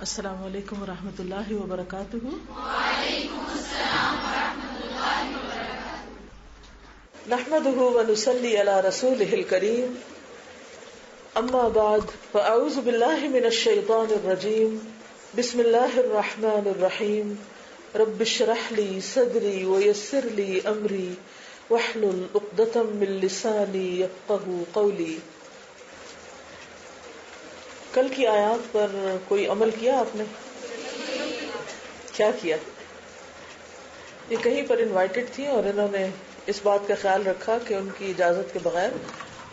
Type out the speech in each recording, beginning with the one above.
السلام علیکم ورحمۃ اللہ وبرکاتہ۔ وعلیکم السلام ورحمۃ اللہ وبرکاتہ۔ نحمده ونصلی علی رسولہ الکریم، اما بعد فاعوذ باللہ من الشیطان الرجیم، بسم اللہ الرحمن الرحیم، رب اشرح لی صدری ویسر لی امری واحلل عقدۃ من لسانی یفقہوا قولی۔ کل کی آیات پر کوئی عمل کیا آپ نے؟ کیا کیا؟ یہ کہیں پر انوائٹڈ تھی اور انہوں نے اس بات کا خیال رکھا کہ ان کی اجازت کے بغیر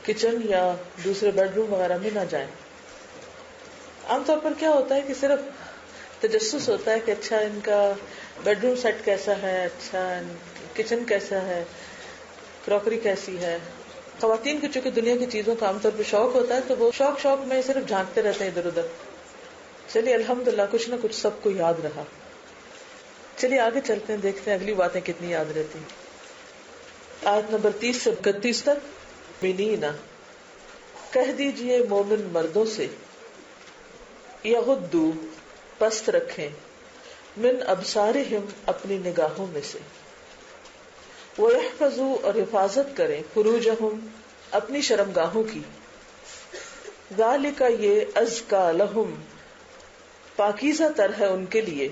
کچن یا دوسرے بیڈ روم وغیرہ میں نہ جائیں۔ عام طور پر کیا ہوتا ہے کہ صرف تجسس ہوتا ہے کہ اچھا ان کا بیڈ روم سیٹ کیسا ہے، اچھا کچن کیسا ہے، کراکری کیسی ہے۔ خواتین کو چونکہ دنیا کی چیزوں کا عام طور پہ شوق ہوتا ہے تو وہ شوق میں صرف جھانکتے رہتے ہیں ادھر ادھر۔ چلیے الحمدللہ کچھ نہ کچھ سب کو یاد رہا۔ چلیے آگے چلتے ہیں، دیکھتے ہیں اگلی باتیں کتنی یاد رہتی ہیں۔ آیت نمبر 30 سے 31 تک۔ مومنین، کہہ دیجئے مومن مردوں سے، یغضوا، پست رکھیں، من ابصارہم، اپنی نگاہوں میں سے، وَيَحْفَظُوا، اور حفاظت کریں، فُرُوجَهُمْ، اپنی شرمگاہوں کی، ذَلِكَ، یہ، أَزْكَى لَهُمْ، پاکیزہ تر ہے ان کے لیے،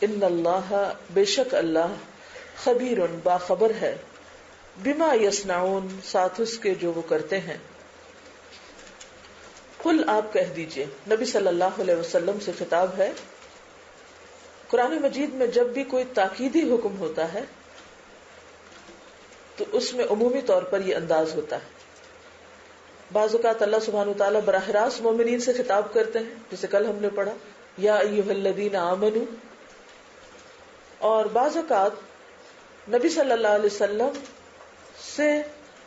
ان اللہ، بے شک اللہ، خبیر، باخبر ہے، بما یصنعون، ساتھ اس کے جو وہ کرتے ہیں۔ قل، آپ کہہ دیجئے، نبی صلی اللہ علیہ وسلم سے خطاب ہے۔ قرآن مجید میں جب بھی کوئی تاکیدی حکم ہوتا ہے تو اس میں عمومی طور پر یہ انداز ہوتا ہے۔ بعض اوقات اللہ سبحانہ وتعالیٰ براہ راست مومنین سے خطاب کرتے ہیں، جسے کل ہم نے پڑھا، یا ایھا الذین آمنوا، اور بعض اوقات نبی صلی اللہ علیہ وسلم سے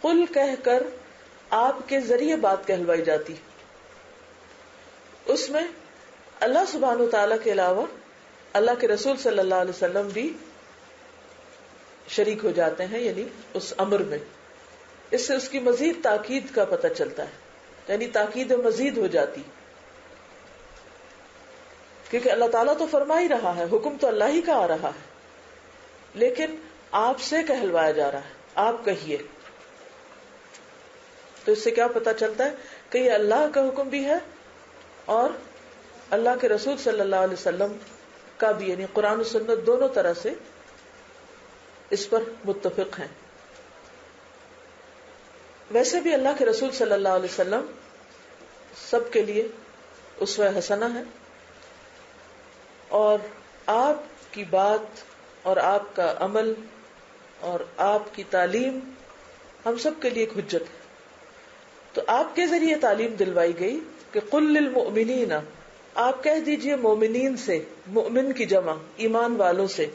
قل کہہ کر آپ کے ذریعے بات کہلوائی جاتی۔ اس میں اللہ سبحانہ وتعالیٰ کے علاوہ اللہ کے رسول صلی اللہ علیہ وسلم بھی شریک ہو جاتے ہیں، یعنی اس امر میں۔ اس سے اس کی مزید تاکید کا پتہ چلتا ہے، یعنی تاکید مزید ہو جاتی، کیونکہ اللہ تعالیٰ تو فرما ہی رہا ہے، حکم تو اللہ ہی کا آ رہا ہے، لیکن آپ سے کہلوایا جا رہا ہے، آپ کہیے۔ تو اس سے کیا پتہ چلتا ہے کہ یہ اللہ کا حکم بھی ہے اور اللہ کے رسول صلی اللہ علیہ وسلم کا بھی، یعنی قرآن و سنت دونوں طرح سے اس پر متفق ہیں۔ ویسے بھی اللہ کے رسول صلی اللہ علیہ وسلم سب کے لیے اسوہ حسنہ ہے، اور آپ کی بات اور آپ کا عمل اور آپ کی تعلیم ہم سب کے لیے ایک حجت ہے۔ تو آپ کے ذریعے تعلیم دلوائی گئی کہ قل للمؤمنین، آپ کہہ دیجئے مومنین سے، مؤمن کی جمع ایمان والوں سے،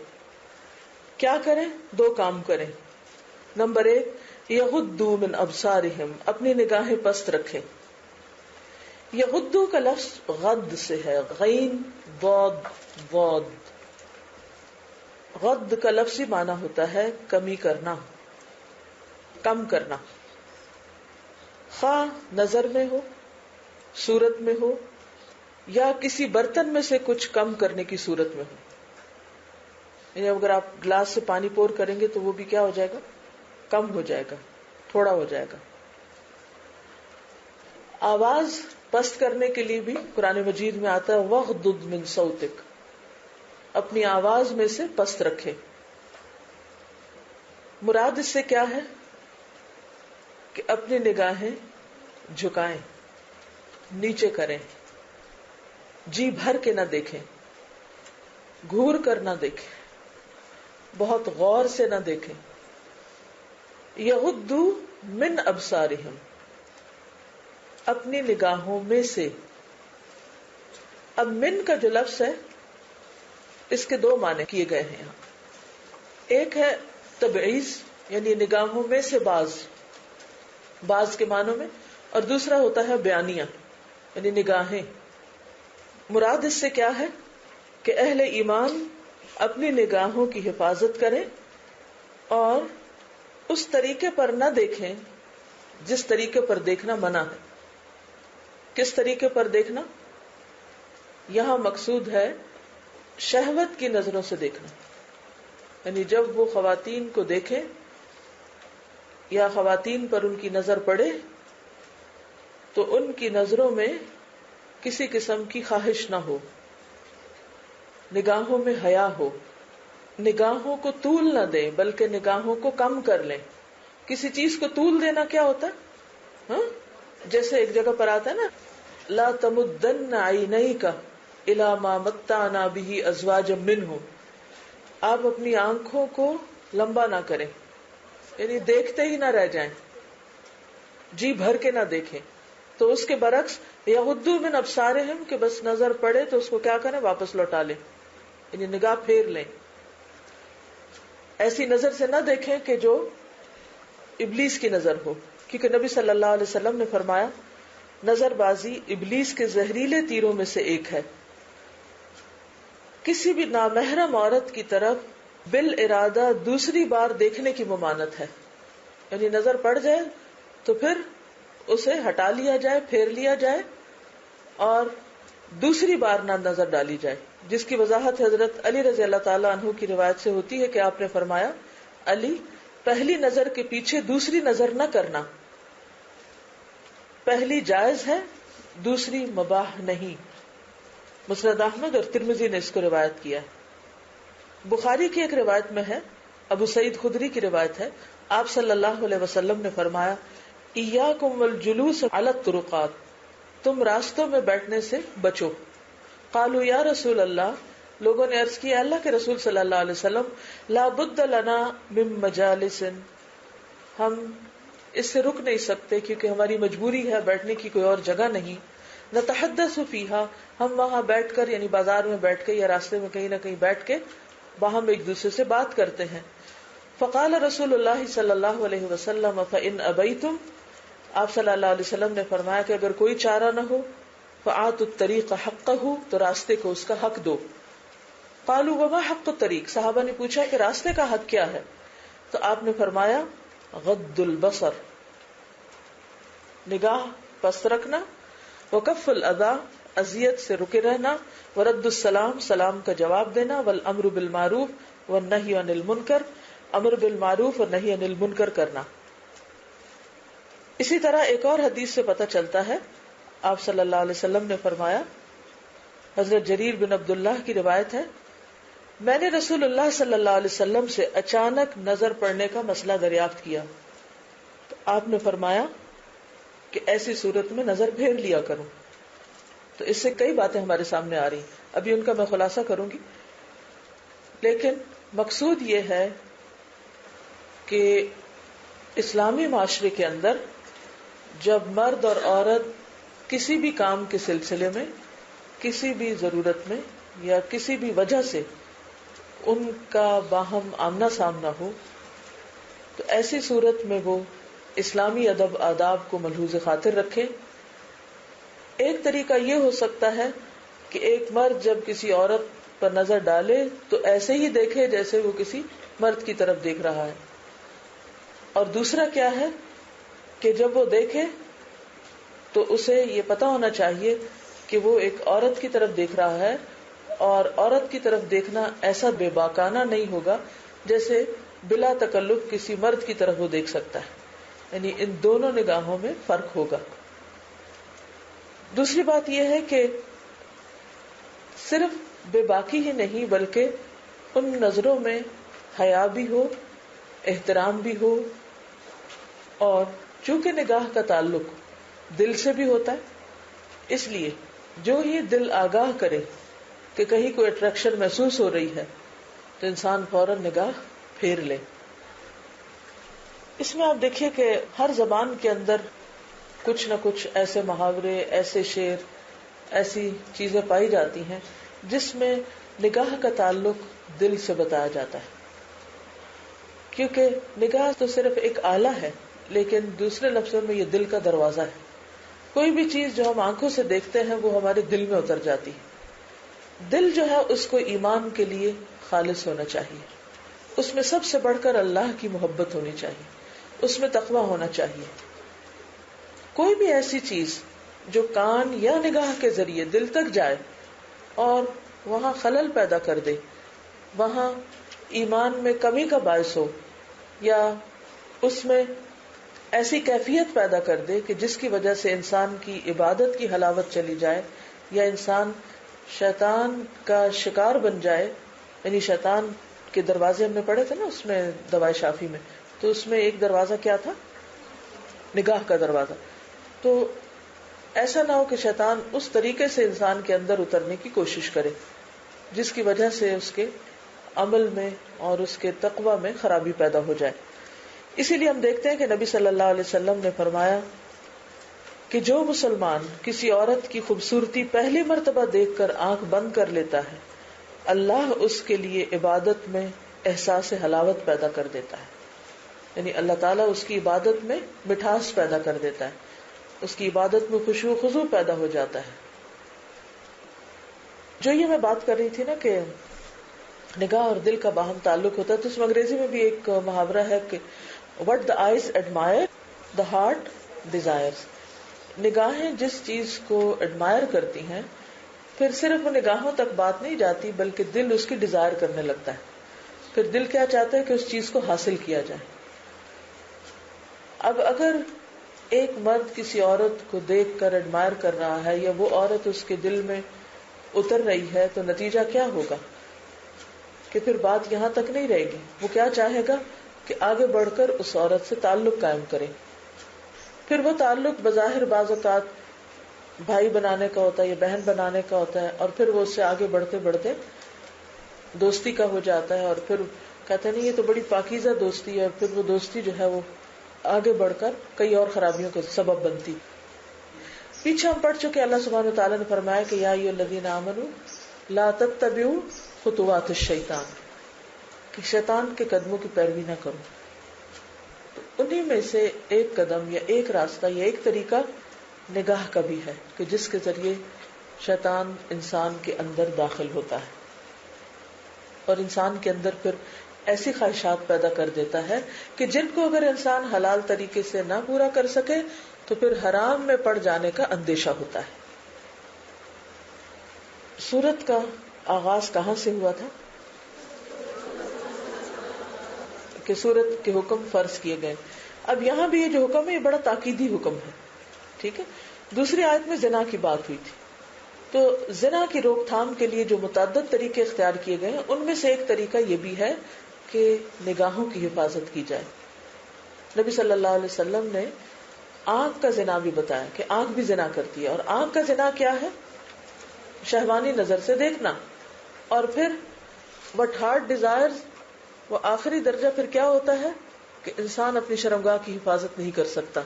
کیا کریں؟ دو کام کریں۔ نمبر 1، یغضوا من ابصارہم، اپنی نگاہیں پست رکھیں۔ یغضوا کا لفظ غض سے ہے، غین ضاد ضاد۔ غض کا لفظی معنی ہوتا ہے کمی کرنا، کم کرنا، خواہ نظر میں ہو، صورت میں ہو، یا کسی برتن میں سے کچھ کم کرنے کی صورت میں ہو۔ یعنی اگر آپ گلاس سے پانی پور کریں گے تو وہ بھی کیا ہو جائے گا؟ کم ہو جائے گا، تھوڑا ہو جائے گا۔ آواز پست کرنے کے لیے بھی قرآن مجید میں آتا ہے وَغْضُضْ مِن صَوْتِكَ، اپنی آواز میں سے پست رکھے۔ مراد اس سے کیا ہے کہ اپنی نگاہیں جھکائیں، نیچے کریں، جی بھر کے نہ دیکھیں، گھور کر نہ دیکھیں، بہت غور سے نہ دیکھیں۔ یغضوا من ابصارہم، اپنی نگاہوں میں سے۔ اب من کا جو لفظ ہے اس کے دو معنی کیے گئے ہیں یہاں۔ ایک ہے تبعیض، یعنی نگاہوں میں سے بعض کے معنوں میں، اور دوسرا ہوتا ہے بیانیہ، یعنی نگاہیں۔ مراد اس سے کیا ہے کہ اہل ایمان اپنی نگاہوں کی حفاظت کریں اور اس طریقے پر نہ دیکھیں جس طریقے پر دیکھنا منع ہے۔ کس طریقے پر دیکھنا؟ یہاں مقصود ہے شہوت کی نظروں سے دیکھنا، یعنی جب وہ خواتین کو دیکھیں یا خواتین پر ان کی نظر پڑے تو ان کی نظروں میں کسی قسم کی خواہش نہ ہو، نگاہوں میں حیا ہو، نگاہوں کو طول نہ دیں بلکہ نگاہوں کو کم کر لیں. کسی چیز کو طول دینا کیا ہوتا ہے؟ ہاں؟ جیسے ایک جگہ پر آتا ہے نا، لا تمدن عینیک الی ما متعنا بہ ازواجا منہم، آپ اپنی آنکھوں کو لمبا نہ کریں، یعنی دیکھتے ہی نہ رہ جائیں، جی بھر کے نہ دیکھیں. تو اس کے برعکس یغضوا من ابصارہم، کہ بس نظر پڑے تو اس کو کیا کریں، واپس لوٹا لیں، یعنی نگاہ پھیر لیں. ایسی نظر سے نہ دیکھیں کہ جو ابلیس کی نظر ہو، کیونکہ نبی صلی اللہ علیہ وسلم نے فرمایا نظر بازی ابلیس کے زہریلے تیروں میں سے ایک ہے. کسی بھی نامحرم عورت کی طرف بالارادہ دوسری بار دیکھنے کی ممانعت ہے، یعنی نظر پڑ جائے تو پھر اسے ہٹا لیا جائے، پھیر لیا جائے اور دوسری بار نہ نظر ڈالی جائے، جس کی وضاحت حضرت علی رضی اللہ تعالیٰ عنہ کی روایت سے ہوتی ہے کہ آپ نے فرمایا علی، پہلی نظر کے پیچھے دوسری نظر نہ کرنا، پہلی جائز ہے دوسری مباح نہیں. مسند احمد اور ترمذی نے اس کو روایت کیا ہے. بخاری کی ایک روایت میں ہے، ابو سعید خدری کی روایت ہے، آپ صلی اللہ علیہ وسلم نے فرمایا ایاکم والجلوس علی الطرقات، تم راستوں میں بیٹھنے سے بچو. قالوا یا رسول اللہ، لوگوں نے عرض کیا اللہ کے رسول صلی اللہ علیہ وسلم، لا بد لنا من مجالس، ہم اس سے رک نہیں سکتے کیونکہ ہماری مجبوری ہے، بیٹھنے کی کوئی اور جگہ نہیں. نتحدث فیہا، ہم وہاں بیٹھ کر یعنی بازار میں بیٹھ کے یا راستے میں کہیں نہ کہیں بیٹھ کے وہاں ہم ایک دوسرے سے بات کرتے ہیں. فقال رسول اللہ صلی اللہ علیہ وسلم فإن ابیتم، آپ صلی اللہ علیہ وسلم نے فرمایا کہ اگر کوئی چارہ نہ ہو فآتوا الطریق حقہ، تو راستے کو اس کا حق دو. قالوا وما حق الطریق، صحابہ نے پوچھا کہ راستے کا حق کیا ہے؟ تو آپ نے فرمایا غض البصر، نگاہ پست رکھنا، وکف الاذی، اذیت سے رکے رہنا، ورد السلام، سلام کا جواب دینا، والامر بالمعروف والنہی عن المنکر، امر بالمعروف اور نہی عن المنکر کرنا. اسی طرح ایک اور حدیث سے پتہ چلتا ہے، آپ صلی اللہ علیہ وسلم نے فرمایا، حضرت جریر بن عبداللہ کی روایت ہے، میں نے رسول اللہ صلی اللہ علیہ وسلم سے اچانک نظر پڑنے کا مسئلہ دریافت کیا، تو آپ نے فرمایا کہ ایسی صورت میں نظر پھیر لیا کرو. تو اس سے کئی باتیں ہمارے سامنے آ رہی ہیں، ابھی ان کا میں خلاصہ کروں گی، لیکن مقصود یہ ہے کہ اسلامی معاشرے کے اندر جب مرد اور عورت کسی بھی کام کے سلسلے میں، کسی بھی ضرورت میں یا کسی بھی وجہ سے ان کا باہم آمنا سامنا ہو، تو ایسی صورت میں وہ اسلامی ادب آداب کو ملحوظ خاطر رکھے. ایک طریقہ یہ ہو سکتا ہے کہ ایک مرد جب کسی عورت پر نظر ڈالے تو ایسے ہی دیکھے جیسے وہ کسی مرد کی طرف دیکھ رہا ہے، اور دوسرا کیا ہے کہ جب وہ دیکھے تو اسے یہ پتا ہونا چاہیے کہ وہ ایک عورت کی طرف دیکھ رہا ہے، اور عورت کی طرف دیکھنا ایسا بے باکانہ نہیں ہوگا جیسے بلا تکلف کسی مرد کی طرف وہ دیکھ سکتا ہے، یعنی ان دونوں نگاہوں میں فرق ہوگا. دوسری بات یہ ہے کہ صرف بے باکی ہی نہیں بلکہ ان نظروں میں حیا بھی ہو، احترام بھی ہو، اور چونکہ نگاہ کا تعلق دل سے بھی ہوتا ہے، اس لیے جو ہی دل آگاہ کرے کہ کہیں کوئی اٹریکشن محسوس ہو رہی ہے تو انسان فوراً نگاہ پھیر لے. اس میں آپ دیکھیے کہ ہر زبان کے اندر کچھ نہ کچھ ایسے محاورے، ایسے شعر، ایسی چیزیں پائی جاتی ہیں جس میں نگاہ کا تعلق دل سے بتایا جاتا ہے، کیونکہ نگاہ تو صرف ایک آلہ ہے لیکن دوسرے لفظوں میں یہ دل کا دروازہ ہے. کوئی بھی چیز جو ہم آنکھوں سے دیکھتے ہیں وہ ہمارے دل میں اتر جاتی ہے. دل جو ہے اس کو ایمان کے لیے خالص ہونا چاہیے، اس میں سب سے بڑھ کر اللہ کی محبت ہونی چاہیے، اس میں تقویٰ ہونا چاہیے. کوئی بھی ایسی چیز جو کان یا نگاہ کے ذریعے دل تک جائے اور وہاں خلل پیدا کر دے، وہاں ایمان میں کمی کا باعث ہو، یا اس میں ایسی کیفیت پیدا کر دے کہ جس کی وجہ سے انسان کی عبادت کی حلاوت چلی جائے، یا انسان شیطان کا شکار بن جائے. یعنی شیطان کے دروازے ہم نے پڑھے تھے نا اس میں دوائے شافی میں، تو اس میں ایک دروازہ کیا تھا؟ نگاہ کا دروازہ. تو ایسا نہ ہو کہ شیطان اس طریقے سے انسان کے اندر اترنے کی کوشش کرے جس کی وجہ سے اس کے عمل میں اور اس کے تقوی میں خرابی پیدا ہو جائے. اسی لیے ہم دیکھتے ہیں کہ نبی صلی اللہ علیہ وسلم نے فرمایا کہ جو مسلمان کسی عورت کی خوبصورتی پہلی مرتبہ دیکھ کر آنکھ بند کر لیتا ہے، اللہ اس کے لیے عبادت میں احساس حلاوت پیدا کر دیتا ہے. یعنی اللہ تعالیٰ اس کی عبادت میں مٹھاس پیدا کر دیتا ہے، اس کی عبادت میں خشوع و خضوع پیدا ہو جاتا ہے. جو یہ میں بات کر رہی تھی نا کہ نگاہ اور دل کا باہم تعلق ہوتا ہے، تو اس میں انگریزی میں بھی ایک محاورہ ہے کہ what the eyes admire the heart desires. نگاہیں جس چیز کو ایڈمائر کرتی ہیں، پھر صرف وہ نگاہوں تک بات نہیں جاتی بلکہ دل اس کی ڈیزائر کرنے لگتا ہے. پھر دل کیا چاہتا ہے کہ اس چیز کو حاصل کیا جائے. اب اگر ایک مرد کسی عورت کو دیکھ کر ایڈمائر کر رہا ہے، یا وہ عورت اس کے دل میں اتر رہی ہے، تو نتیجہ کیا ہوگا کہ پھر بات یہاں تک نہیں رہے گی. وہ کیا چاہے گا کہ آگے بڑھ کر اس عورت سے تعلق قائم کرے. پھر وہ تعلق بظاہر بعض اوقات بھائی بنانے کا ہوتا ہے یا بہن بنانے کا ہوتا ہے، اور پھر وہ اس سے آگے بڑھتے بڑھتے دوستی کا ہو جاتا ہے، اور پھر کہتے ہیں نہیں یہ تو بڑی پاکیزہ دوستی ہے، اور پھر وہ دوستی جو ہے وہ آگے بڑھ کر کئی اور خرابیوں کا سبب بنتی. پیچھے ہم پڑھ چکے اللہ سبحانہ وتعالیٰ نے فرمایا کہ یا ایھا الذین آمنوا لا تتبعوا خطوات الشیطان، کہ شیطان کے قدموں کی پیروی نہ کرو. تو انہی میں سے ایک قدم یا ایک راستہ یا ایک طریقہ نگاہ کا بھی ہے کہ جس کے ذریعے شیطان انسان کے اندر داخل ہوتا ہے اور انسان کے اندر پھر ایسی خواہشات پیدا کر دیتا ہے کہ جن کو اگر انسان حلال طریقے سے نہ پورا کر سکے تو پھر حرام میں پڑ جانے کا اندیشہ ہوتا ہے. سورت کا آغاز کہاں سے ہوا تھا کہ سورت کے حکم فرض کیے گئے. اب یہاں بھی یہ جو حکم ہے یہ بڑا تاکیدی حکم ہے. ٹھیک ہے. دوسری آیت میں زنا کی بات ہوئی تھی، تو زنا کی روک تھام کے لیے جو متعدد طریقے اختیار کیے گئے ہیں ان میں سے ایک طریقہ یہ بھی ہے کہ نگاہوں کی حفاظت کی جائے. نبی صلی اللہ علیہ وسلم نے آنکھ کا زنا بھی بتایا کہ آنکھ بھی زنا کرتی ہے. اور آنکھ کا زنا کیا ہے؟ شہوانی نظر سے دیکھنا. اور پھر what heart desires، وہ آخری درجہ پھر کیا ہوتا ہے کہ انسان اپنی شرمگاہ کی حفاظت نہیں کر سکتا.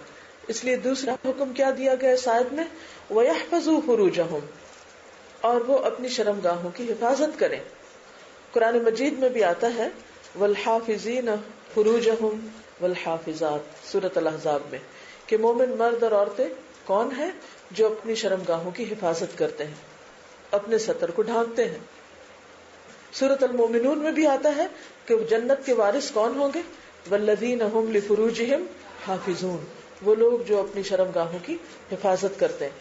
اس لیے دوسرا حکم کیا دیا گیا اس آیت میں؟ وَيَحْفَظُوا فُرُوجَهُمْ، اور وہ اپنی شرمگاہوں کی حفاظت کریں. قرآن مجید میں بھی آتا ہے وَالْحَافِظِينَ فُرُوجَهُمْ وَالْحَافِظَاتِ، سورۃ الاحزاب میں، کہ مومن مرد اور عورتیں کون ہیں جو اپنی شرمگاہوں کی حفاظت کرتے ہیں، اپنے ستر کو ڈھانکتے ہیں. سورۃ المومنون میں بھی آتا ہے کہ جنت کے وارث کون ہوں گے؟ والذین هم لفروجہم حافظون، وہ لوگ جو اپنی شرمگاہوں کی حفاظت کرتے ہیں.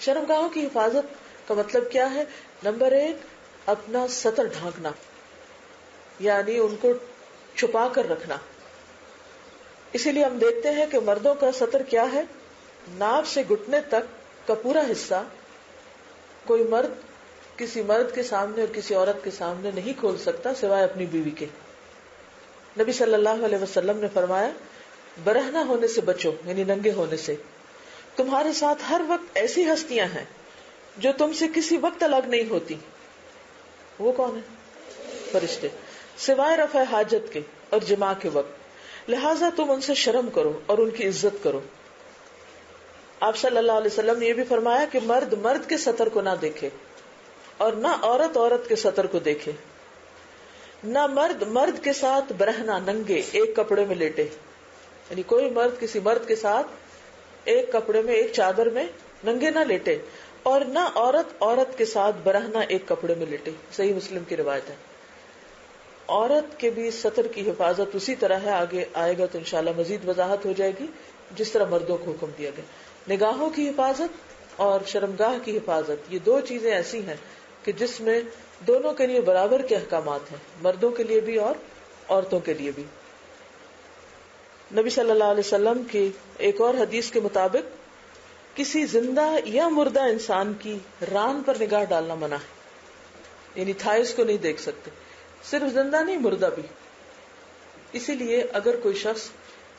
شرمگاہوں کی حفاظت کا مطلب کیا ہے؟ نمبر 1 اپنا ستر ڈھانکنا، یعنی ان کو چھپا کر رکھنا. اسی لیے ہم دیکھتے ہیں کہ مردوں کا ستر کیا ہے؟ ناف سے گھٹنے تک کا پورا حصہ کوئی مرد کسی مرد کے سامنے اور کسی عورت کے سامنے نہیں کھول سکتا سوائے اپنی بیوی کے. نبی صلی اللہ علیہ وسلم نے فرمایا برہنہ ہونے سے بچو، یعنی ننگے ہونے سے. تمہارے ساتھ ہر وقت ایسی ہستیاں ہیں جو تم سے کسی وقت الگ نہیں ہوتی. وہ کون ہے؟ فرشتے، سوائے رفع حاجت کے اور جماع کے وقت. لہٰذا تم ان سے شرم کرو اور ان کی عزت کرو. آپ صلی اللہ علیہ وسلم نے یہ بھی فرمایا کہ مرد مرد کے ستر کو نہ دیکھے اور نہ عورت عورت کے ستر کو دیکھے. نہ مرد مرد کے ساتھ برہنہ ننگے ایک کپڑے میں لیٹے، یعنی کوئی مرد کسی مرد کے ساتھ ایک کپڑے میں ایک چادر میں ننگے نہ لیٹے، اور نہ عورت عورت کے ساتھ برہنہ ایک کپڑے میں لیٹے. صحیح مسلم کی روایت ہے. عورت کے بھی ستر کی حفاظت اسی طرح ہے، آگے آئے گا تو انشاءاللہ مزید وضاحت ہو جائے گی، جس طرح مردوں کو حکم دیا گیا. نگاہوں کی حفاظت اور شرمگاہ کی حفاظت، یہ دو چیزیں ایسی ہیں کہ جس میں دونوں کے لیے برابر کے احکامات ہیں، مردوں کے لیے بھی اور عورتوں کے لیے بھی. نبی صلی اللہ علیہ وسلم کی ایک اور حدیث کے مطابق کسی زندہ یا مردہ انسان کی ران پر نگاہ ڈالنا منع ہے، یعنی تھائز کو نہیں دیکھ سکتے، صرف زندہ نہیں مردہ بھی. اسی لیے اگر کوئی شخص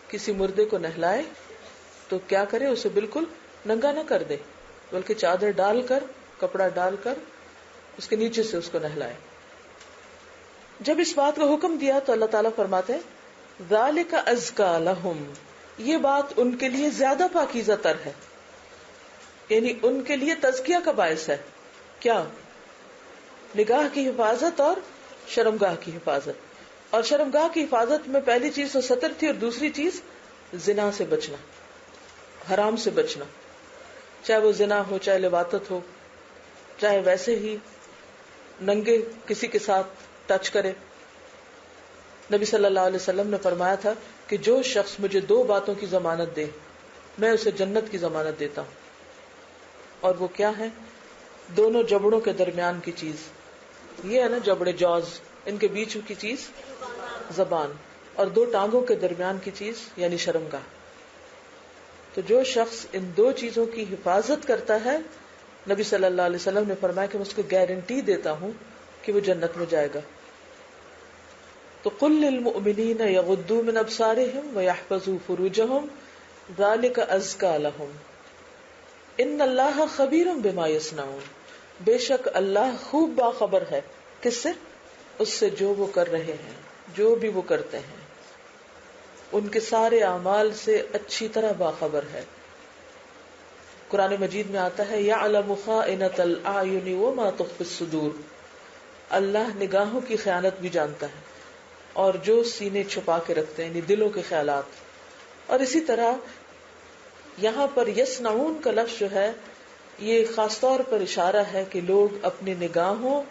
کسی مردے کو نہلائے تو کیا کرے، اسے بالکل ننگا نہ کر دے، بلکہ چادر ڈال کر، کپڑا ڈال کر اس کے نیچے سے اس کو نہلائے. جب اس بات کا حکم دیا تو اللہ تعالیٰ فرماتے ہیں ذالک ازکا لہم، یہ بات ان کے لیے زیادہ پاکیزہ تر ہے، یعنی ان کے لیے تزکیہ کا باعث ہے. کیا؟ نگاہ کی حفاظت اور شرمگاہ کی حفاظت. اور شرمگاہ کی حفاظت میں پہلی چیز تو ستر تھی، اور دوسری چیز زنا سے بچنا، حرام سے بچنا، چاہے وہ زنا ہو، چاہے لواطت ہو، چاہے ویسے ہی ننگے کسی کے ساتھ ٹچ کرے. نبی صلی اللہ علیہ وسلم نے فرمایا تھا کہ جو شخص مجھے دو باتوں کی ضمانت دے میں اسے جنت کی ضمانت دیتا ہوں. اور وہ کیا ہے؟ دونوں جبڑوں کے درمیان کی چیز، یہ ہے نا جبڑے، جوز، ان کے بیچ کی چیز زبان، اور دو ٹانگوں کے درمیان کی چیز یعنی شرمگاہ. تو جو شخص ان دو چیزوں کی حفاظت کرتا ہے، نبی صلی اللہ علیہ وسلم نے فرمایا کہ میں اس کو گارنٹی دیتا ہوں کہ وہ جنت میں جائے گا. تو قل للمؤمنین یغضوا من ابصارہم ویحفظوا فروجہم ذالک ازکا لہم ان اللہ خبیر بما یصنعون، بے شک اللہ خوب باخبر ہے. کس سے؟ اس سے جو وہ کر رہے ہیں، جو بھی وہ کرتے ہیں، ان کے سارے اعمال سے اچھی طرح باخبر ہے. قرآن مجید میں آتا ہے یعلم خائنۃ الاعین وما تخفی الصدور، اللہ نگاہوں کی خیانت بھی جانتا ہے اور جو سینے چھپا کے رکھتے ہیں، یعنی دلوں کے خیالات. اور اسی طرح یہاں پر یصنعون کا لفظ جو ہے یہ خاص طور پر اشارہ ہے کہ لوگ اپنی نگاہوں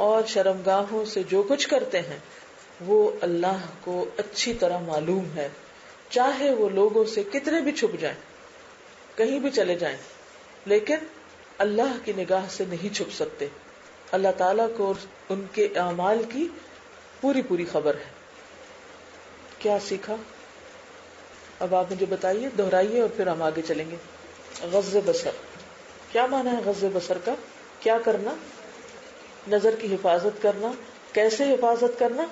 اور شرمگاہوں سے جو کچھ کرتے ہیں وہ اللہ کو اچھی طرح معلوم ہے، چاہے وہ لوگوں سے کتنے بھی چھپ جائیں، کہیں بھی چلے جائیں، لیکن اللہ کی نگاہ سے نہیں چھپ سکتے. اللہ تعالیٰ کو ان کے اعمال کی پوری پوری خبر ہے. کیا سیکھا؟ اب آپ مجھے بتائیے، دہرائیے اور پھر ہم آگے چلیں گے. غض بصر، کیا معنی ہے غض بصر کا؟ کیا کرنا؟ نظر کی حفاظت کرنا. کیسے حفاظت کرنا؟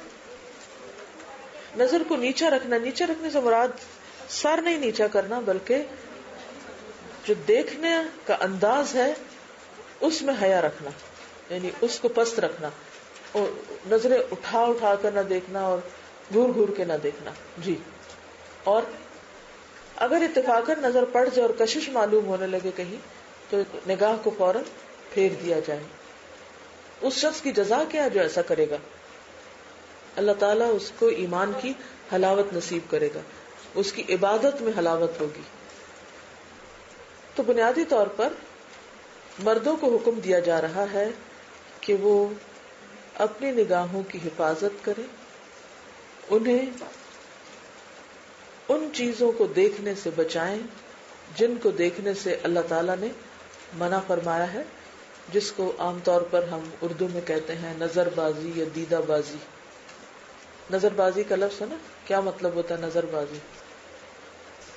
نظر کو نیچا رکھنا. نیچا رکھنے سے مراد سر نہیں نیچا کرنا، بلکہ جو دیکھنے کا انداز ہے اس میں حیا رکھنا، یعنی اس کو پست رکھنا، اور نظریں اٹھا اٹھا کر نہ دیکھنا اور گھور گھور کے نہ دیکھنا. جی. اور اگر اتفاقاً نظر پڑ جائے اور کشش معلوم ہونے لگے کہیں تو نگاہ کو فوراً پھیر دیا جائے. اس شخص کی جزا کیا ہے جو ایسا کرے گا؟ اللہ تعالیٰ اس کو ایمان کی حلاوت نصیب کرے گا، اس کی عبادت میں حلاوت ہوگی. تو بنیادی طور پر مردوں کو حکم دیا جا رہا ہے کہ وہ اپنی نگاہوں کی حفاظت کریں، انہیں ان چیزوں کو دیکھنے سے بچائیں جن کو دیکھنے سے اللہ تعالیٰ نے منع فرمایا ہے، جس کو عام طور پر ہم اردو میں کہتے ہیں نظر بازی یا دیدہ بازی. نظر بازی کا لفظ ہے نا، کیا مطلب ہوتا ہے نظر بازی؟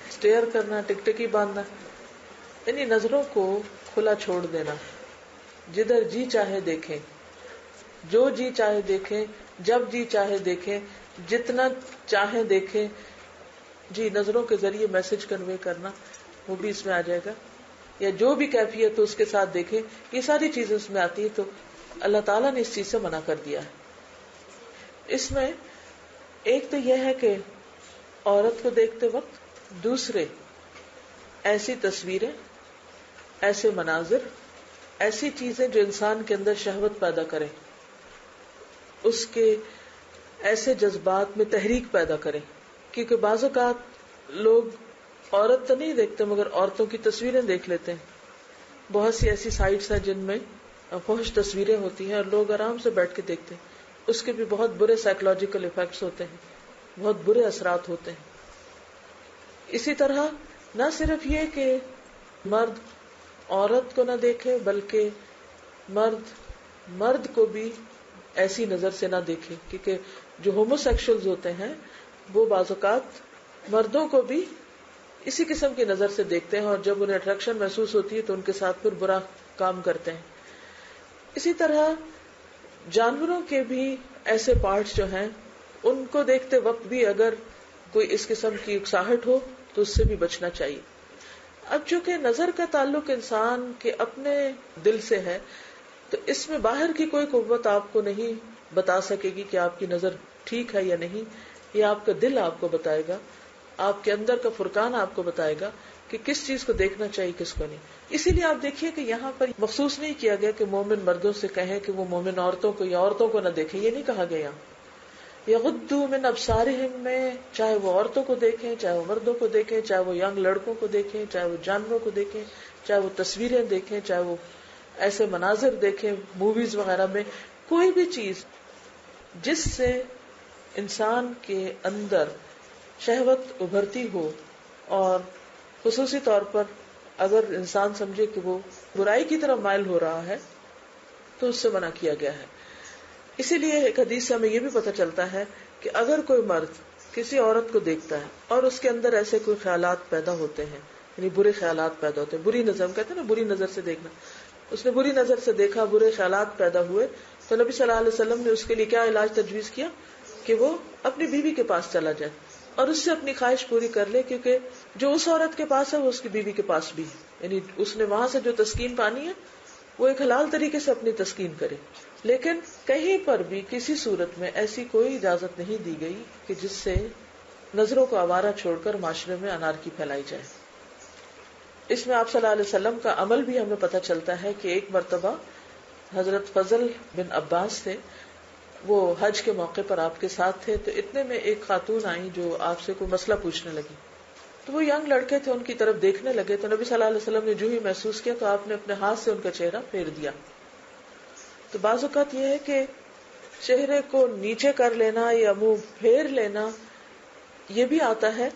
اسٹیئر کرنا، ٹکٹکی باندھنا، یعنی نظروں کو کھلا چھوڑ دینا، جدھر جی چاہے دیکھیں، جو جی چاہے دیکھیں، جب جی چاہے دیکھیں، جتنا چاہے دیکھیں. جی نظروں کے ذریعے میسج کنوے کرنا وہ بھی اس میں آ جائے گا، یا جو بھی کیفیت اس کے ساتھ دیکھیں، یہ ساری چیزیں اس میں آتی ہے. تو اللہ تعالیٰ نے اس چیز سے منع کر دیا ہے. اس میں ایک تو یہ ہے کہ عورت کو دیکھتے وقت، دوسرے ایسی تصویریں، ایسے مناظر، ایسی چیزیں جو انسان کے اندر شہوت پیدا کریں، اس کے ایسے جذبات میں تحریک پیدا کریں. کیونکہ بعض اوقات لوگ عورت تو نہیں دیکھتے مگر عورتوں کی تصویریں دیکھ لیتے ہیں. بہت سی ایسی سائٹس ہیں جن میں فحش تصویریں ہوتی ہیں اور لوگ آرام سے بیٹھ کے دیکھتے ہیں. اس کے بھی بہت برے سائیکولوجیکل ایفیکٹس ہوتے ہیں، بہت برے اثرات ہوتے ہیں. اسی طرح نہ صرف یہ کہ مرد عورت کو نہ دیکھے بلکہ مرد کو بھی ایسی نظر سے نہ دیکھے، کیونکہ جو ہومو سیکشولز ہوتے ہیں وہ بعض اوقات مردوں کو بھی اسی قسم کی نظر سے دیکھتے ہیں، اور جب انہیں اٹریکشن محسوس ہوتی ہے تو ان کے ساتھ پھر برا کام کرتے ہیں. اسی طرح جانوروں کے بھی ایسے پارٹس جو ہیں ان کو دیکھتے وقت بھی اگر کوئی اس قسم کی اکساہٹ ہو تو اس سے بھی بچنا چاہیے. اب چونکہ نظر کا تعلق انسان کے اپنے دل سے ہے تو اس میں باہر کی کوئی قوت آپ کو نہیں بتا سکے گی کہ آپ کی نظر ٹھیک ہے یا نہیں. یہ آپ کا دل آپ کو بتائے گا، آپ کے اندر کا فرقان آپ کو بتائے گا کہ کس چیز کو دیکھنا چاہیے کس کو نہیں. اسی لیے آپ دیکھیے کہ یہاں پر مخصوص نہیں کیا گیا کہ مومن مردوں سے کہیں کہ وہ مومن عورتوں کو یا عورتوں کو نہ دیکھیں، یہ نہیں کہا گیا. یغضوا من ابصارہم میں چاہے وہ عورتوں کو دیکھیں، چاہے وہ مردوں کو دیکھیں، چاہے وہ ینگ لڑکوں کو دیکھیں، چاہے وہ جانوروں کو دیکھیں، چاہے وہ تصویریں دیکھیں، چاہے وہ ایسے مناظر دیکھیں موویز وغیرہ میں، کوئی بھی چیز جس سے انسان کے اندر شہوت ابھرتی ہو، اور خصوصی طور پر اگر انسان سمجھے کہ وہ برائی کی طرف مائل ہو رہا ہے تو اس سے منع کیا گیا ہے. اسی لیے ایک حدیث سے ہمیں یہ بھی پتہ چلتا ہے کہ اگر کوئی مرد کسی عورت کو دیکھتا ہے اور اس کے اندر ایسے کوئی خیالات پیدا ہوتے ہیں، یعنی برے خیالات پیدا ہوتے ہیں، بری نظر، ہم کہتے ہیں نا بری نظر سے دیکھنا، اس نے بری نظر سے دیکھا، برے خیالات پیدا ہوئے، تو نبی صلی اللہ علیہ وسلم نے اس کے لیے کیا علاج تجویز کیا کہ وہ اپنی بیوی کے پاس چلا جائے اور اس سے اپنی خواہش پوری کر لے، کیونکہ جو اس عورت کے پاس ہے وہ اس کی بیوی کے پاس بھی ہے، یعنی اس نے وہاں سے جو تسکین پانی ہے وہ ایک حلال طریقے سے اپنی تسکین کرے. لیکن کہیں پر بھی کسی صورت میں ایسی کوئی اجازت نہیں دی گئی کہ جس سے نظروں کو آوارہ چھوڑ کر معاشرے میں انارکی پھیلائی جائے. اس میں آپ صلی اللہ علیہ وسلم کا عمل بھی ہمیں پتہ چلتا ہے کہ ایک مرتبہ حضرت فضل بن عباس تھے، وہ حج کے موقع پر آپ کے ساتھ تھے، تو اتنے میں ایک خاتون آئی جو آپ سے کوئی مسئلہ پوچھنے لگی. تو وہ ینگ لڑکے تھے، ان کی طرف دیکھنے لگے، تو نبی صلی اللہ علیہ وسلم نے جو ہی محسوس کیا تو آپ نے اپنے ہاتھ سے ان کا چہرہ پھیر دیا. تو بعض اوقات یہ ہے کہ چہرے کو نیچے کر لینا یا منہ پھیر لینا یہ بھی آتا ہے،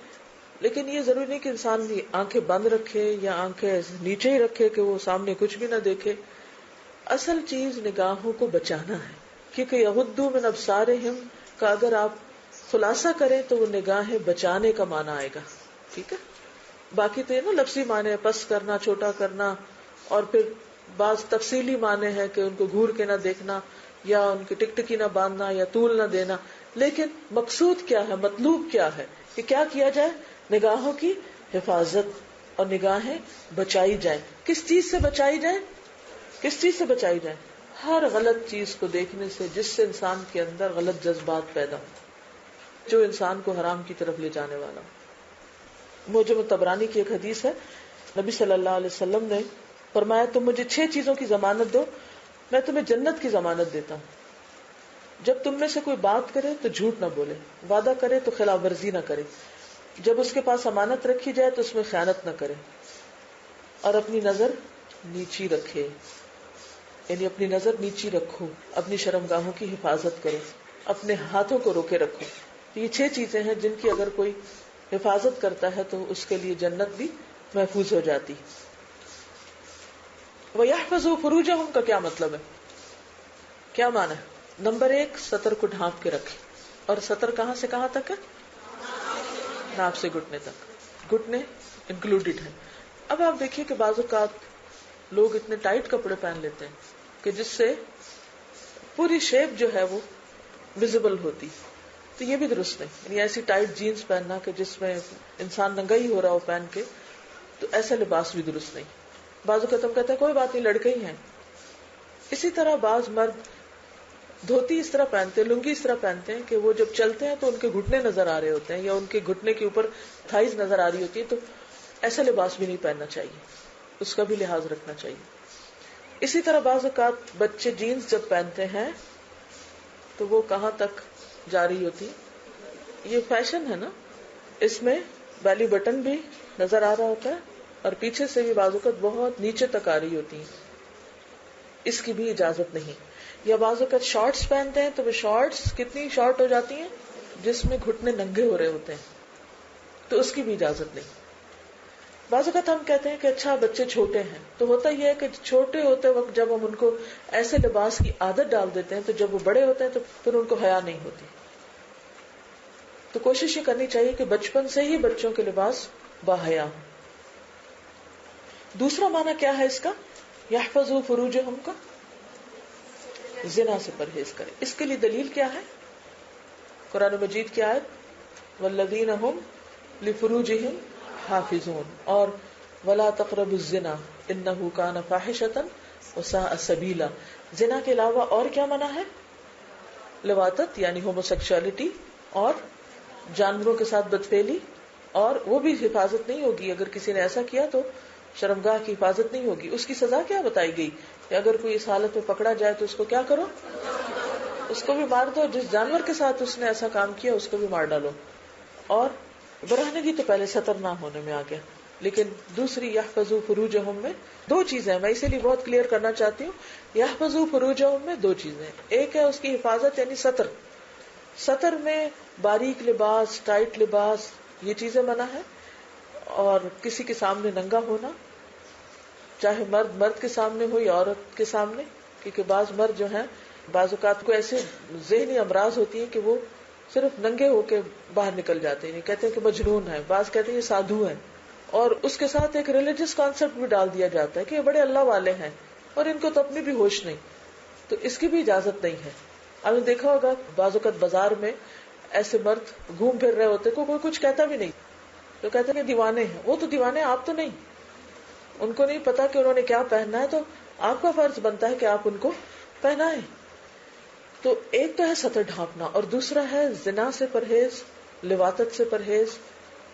لیکن یہ ضروری نہیں کہ انسان بھی آنکھیں بند رکھے یا آنکھیں نیچے ہی رکھے کہ وہ سامنے کچھ بھی نہ دیکھے. اصل چیز نگاہوں کو بچانا ہے، کیونکہ یغضوا من ابصارہم کا اگر آپ خلاصہ کریں تو وہ نگاہیں بچانے کا معنی آئے گا. ٹھیک ہے، باقی تو یہ نا لفظی معنی ہے، پس کرنا، چھوٹا کرنا، اور پھر بعض تفصیلی معنی ہے کہ ان کو گھور کے نہ دیکھنا یا ان کی ٹکٹکی نہ باندھنا یا طول نہ دینا. لیکن مقصود کیا ہے، مطلوب کیا ہے کہ کیا کیا جائے؟ نگاہوں کی حفاظت، اور نگاہیں بچائی جائیں. کس چیز سے بچائی جائیں؟ کس چیز سے بچائی جائیں؟ ہر غلط چیز کو دیکھنے سے جس سے انسان کے اندر غلط جذبات پیدا ہو، جو انسان کو حرام کی طرف لے جانے والا. موجم طبرانی کی ایک حدیث ہے، نبی صلی اللہ علیہ وسلم نے فرمایا تم مجھے 6 چیزوں کی ضمانت دو، میں تمہیں جنت کی ضمانت دیتا ہوں. جب تم میں سے کوئی بات کرے تو جھوٹ نہ بولے، وعدہ کرے تو خلاف ورزی نہ کرے، جب اس کے پاس امانت رکھی جائے تو اس میں خیانت نہ کرے، اور اپنی نظر نیچی رکھے. یعنی اپنی نظر نیچی رکھو، اپنی شرمگاہوں کی حفاظت کرو، اپنے ہاتھوں کو روکے رکھو. یہ 6 چیزیں ہیں جن کی اگر کوئی حفاظت کرتا ہے تو اس کے لیے جنت بھی محفوظ ہو جاتی. وَيَحْفَظُوا فُرُوجَهُمْ کا کیا مطلب ہے، کیا معنی ہے؟ نمبر 1، سطر کو ڈھانپ کے رکھے. اور سطر کہاں سے کہاں تک ہے؟ ناپ سے گھٹنے تک، گھٹنے انکلوڈیڈ ہیں. اب آپ دیکھیے کہ بعض اوقات لوگ اتنے ٹائٹ کپڑے پہن لیتے ہیں کہ جس سے پوری شیپ جو ہے وہ ویزیبل ہوتی، تو یہ بھی درست نہیں. یعنی ایسی ٹائٹ جینز پہننا کہ جس میں انسان ننگا ہی ہو رہا ہو پہن کے، تو ایسا لباس بھی درست نہیں. بعض اوقات ہم کہتے ہیں کوئی بات نہیں، لڑکے ہی ہیں. اسی طرح بعض مرد دھوتی اس طرح پہنتے ہیں، لنگی اس طرح پہنتے ہیں کہ وہ جب چلتے ہیں تو ان کے گھٹنے نظر آ رہے ہوتے ہیں یا ان کے گھٹنے کے اوپر تھائز نظر آ رہی ہوتی ہے. تو ایسا لباس بھی نہیں پہننا چاہیے، اس کا بھی لحاظ رکھنا چاہیے. اسی طرح بعض اوقات بچے جینز جب پہنتے ہیں تو وہ کہاں تک جا رہی ہوتی، یہ فیشن ہے نا، اس میں بیلی بٹن بھی نظر آ رہا ہوتا ہے اور پیچھے سے بھی بعض اوقات بہت نیچے تک آ رہی ہوتی ہیں، اس کی بھی اجازت نہیں. یا بعض اوقات شارٹس پہنتے ہیں تو وہ شارٹس کتنی شارٹ ہو جاتی ہیں جس میں گھٹنے ننگے ہو رہے ہوتے ہیں، تو اس کی بھی اجازت نہیں. بعض اوقات ہم کہتے ہیں کہ اچھا بچے چھوٹے ہیں، تو ہوتا یہ ہے کہ چھوٹے ہوتے وقت جب ہم ان کو ایسے لباس کی عادت ڈال دیتے ہیں تو جب وہ بڑے ہوتے ہیں تو پھر ان کو حیا نہیں ہوتی. تو کوشش یہ کرنی چاہیے کہ بچپن سے ہی بچوں کے لباس باحیا ہوں. دوسرا معنی کیا ہے اس کا؟ یحفظوا فروجہم کا، زنا سے پرہیز کریں. اس کے لیے دلیل کیا ہے؟ قرآن مجید کی آیت والذین ہم لفروجہم حافظون اور ولا تقربوا الزنا انہ کان فاحشۃ وساء سبیلا. زنا کے علاوہ اور کیا منع ہے؟ لواطت یعنی ہوموسیکشوالٹی اور جانوروں کے ساتھ بدفعلی، اور وہ بھی حفاظت نہیں ہوگی. اگر کسی نے ایسا کیا تو شرمگاہ کی حفاظت نہیں ہوگی. اس کی سزا کیا بتائی گئی کہ اگر کوئی اس حالت میں پکڑا جائے تو اس کو کیا کرو؟ اس کو بھی مار دو. جس جانور کے ساتھ اس نے ایسا کام کیا اس کو بھی مار ڈالو. اور برہنگی تو پہلے سطر نہ ہونے میں آ گیا، لیکن دوسری یحفظوا فروجہم میں دو چیزیں ہیں. میں اسی لیے بہت کلیئر کرنا چاہتی ہوں. یحفظوا فروجہم میں دو چیزیں ہیں. ایک ہے اس کی حفاظت یعنی سطر. سطر میں باریک لباس، ٹائٹ لباس، یہ چیزیں منع ہے. اور کسی کے سامنے ننگا ہونا، چاہے مرد کے سامنے ہو یا عورت کے سامنے، کیونکہ بعض مرد جو ہیں بعض اوقات کو ایسے ذہنی امراض ہوتی ہیں کہ وہ صرف ننگے ہو کے باہر نکل جاتے ہیں. کہتے ہیں کہ مجنون ہے، بعض کہتے ہیں یہ سادھو ہے، اور اس کے ساتھ ایک ریلیجس کانسیپٹ بھی ڈال دیا جاتا ہے کہ یہ بڑے اللہ والے ہیں اور ان کو تو اپنی بھی ہوش نہیں. تو اس کی بھی اجازت نہیں ہے. آپ نے دیکھا ہوگا بعض اوقات بازار میں ایسے مرد گھوم پھر رہے ہوتے کو کوئی کچھ کہتا بھی نہیں، تو کہتے ہیں کہ دیوانے ہیں. وہ تو دیوانے، آپ تو نہیں. ان کو نہیں پتا کہ انہوں نے کیا پہننا ہے، تو آپ کا فرض بنتا ہے کہ آپ ان کو پہنائیں. تو ایک تو ہے سطر ڈھانپنا، اور دوسرا ہے زنا سے پرہیز، لواطت سے پرہیز.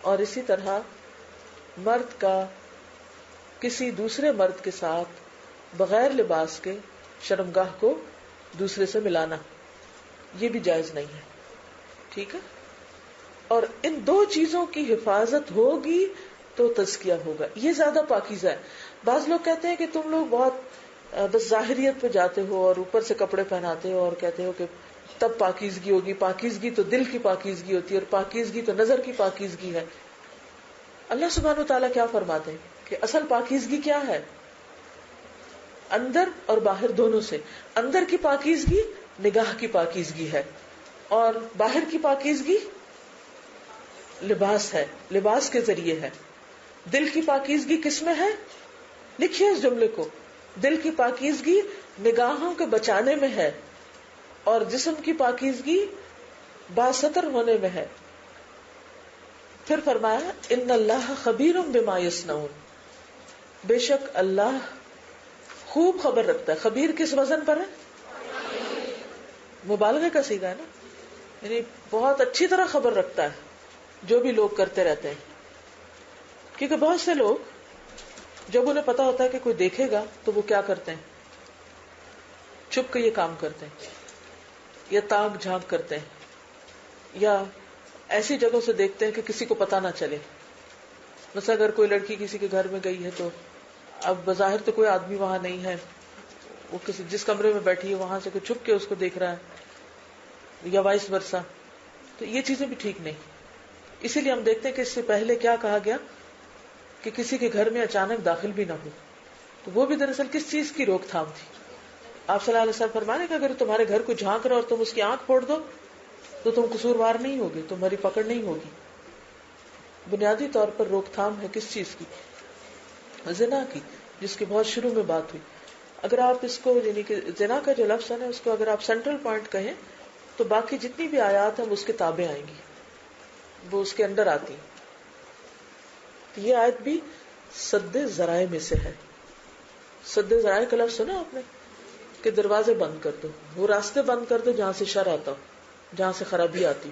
اور اسی طرح مرد کا کسی دوسرے مرد کے ساتھ بغیر لباس کے شرمگاہ کو دوسرے سے ملانا، یہ بھی جائز نہیں ہے. ٹھیک ہے. اور ان دو چیزوں کی حفاظت ہوگی تو تزکیہ ہوگا. یہ زیادہ پاکیزہ ہے. بعض لوگ کہتے ہیں کہ تم لوگ بہت بس ظاہریت پہ جاتے ہو اور اوپر سے کپڑے پہناتے ہو اور کہتے ہو کہ تب پاکیزگی ہوگی. پاکیزگی تو دل کی پاکیزگی ہوتی ہے، اور پاکیزگی تو نظر کی پاکیزگی ہے. اللہ سبحانہ وتعالیٰ کیا فرماتے ہیں کہ اصل پاکیزگی کیا ہے؟ اندر اور باہر دونوں سے. اندر کی پاکیزگی نگاہ کی پاکیزگی ہے، اور باہر کی پاکیزگی لباس ہے، لباس کے ذریعے ہے. دل کی پاکیزگی کس میں ہے؟ لکھیے اس جملے کو. دل کی پاکیزگی نگاہوں کے بچانے میں ہے، اور جسم کی پاکیزگی باستر ہونے میں ہے. پھر فرمایا ان اللہ خبیر بما یصنعون، بے شک اللہ خوب خبر رکھتا ہے. خبیر کس وزن پر ہے؟ مبالغے کا صیغہ ہے نا، یعنی بہت اچھی طرح خبر رکھتا ہے جو بھی لوگ کرتے رہتے ہیں. کیونکہ بہت سے لوگ جب انہیں پتا ہوتا ہے کہ کوئی دیکھے گا تو وہ کیا کرتے ہیں؟ چھپ کے یہ کام کرتے ہیں، یا تاک جھانک کرتے ہیں، یا ایسی جگہوں سے دیکھتے ہیں کہ کسی کو پتا نہ چلے. مثلا اگر کوئی لڑکی کسی کے گھر میں گئی ہے تو اب بظاہر تو کوئی آدمی وہاں نہیں ہے، وہ کسی جس کمرے میں بیٹھی ہے وہاں سے کوئی چھپ کے اس کو دیکھ رہا ہے، یا وائس ورسا. تو یہ چیزیں بھی ٹھیک نہیں. اسی لیے ہم دیکھتے ہیں کہ اس سے پہلے کیا کہا گیا کہ کسی کے گھر میں اچانک داخل بھی نہ ہو. تو وہ بھی دراصل کس چیز کی روک تھام تھی؟ آپ صلی اللہ علیہ وسلم فرمانے کہ اگر تمہارے گھر کو جھانک رہا اور تم اس کی آنکھ پھوڑ دو تو تم قصوروار نہیں ہوگی، تمہاری پکڑ نہیں ہوگی. بنیادی طور پر روک تھام ہے کس چیز کی؟ زنا کی، جس کی بہت شروع میں بات ہوئی. اگر آپ اس کو یعنی کہ زنا کا جو لفظ ہے نا، اس کو اگر آپ سینٹرل پوائنٹ کہیں تو باقی جتنی بھی آیات ہیں وہ اس کے تابع آئیں گی، وہ اس کے اندر آتی. یہ آیت بھی سد ذرائع میں سے ہے. سد ذرائع کا لفظ سنا آپ نے کہ دروازے بند کر دو، وہ راستے بند کر دو جہاں سے شر آتا ہو، جہاں سے خرابی آتی.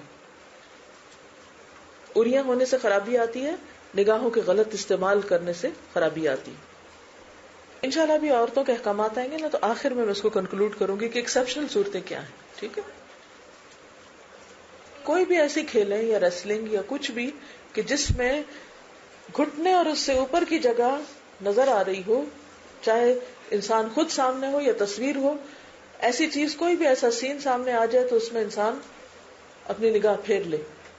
اریاں ہونے سے خرابی آتی ہے، نگاہوں کے غلط استعمال کرنے سے خرابی آتی. انشاءاللہ بھی عورتوں کے احکامات آئیں گے نا، تو آخر میں اس کو کنکلوڈ کروں گی کہ ایکسیپشنل صورتیں کیا ہیں. ٹھیک ہے. کوئی بھی ایسی کھیلیں یا ریسلنگ یا کچھ بھی کہ جس میں گھٹنے اور اس سے اوپر کی جگہ نظر آ رہی ہو، چاہے انسان خود سامنے ہو یا تصویر ہو، ایسی چیز کوئی بھی ایسا سین سامنے آ جائے تو اس میں انسان اپنی نگاہ پھیر لے.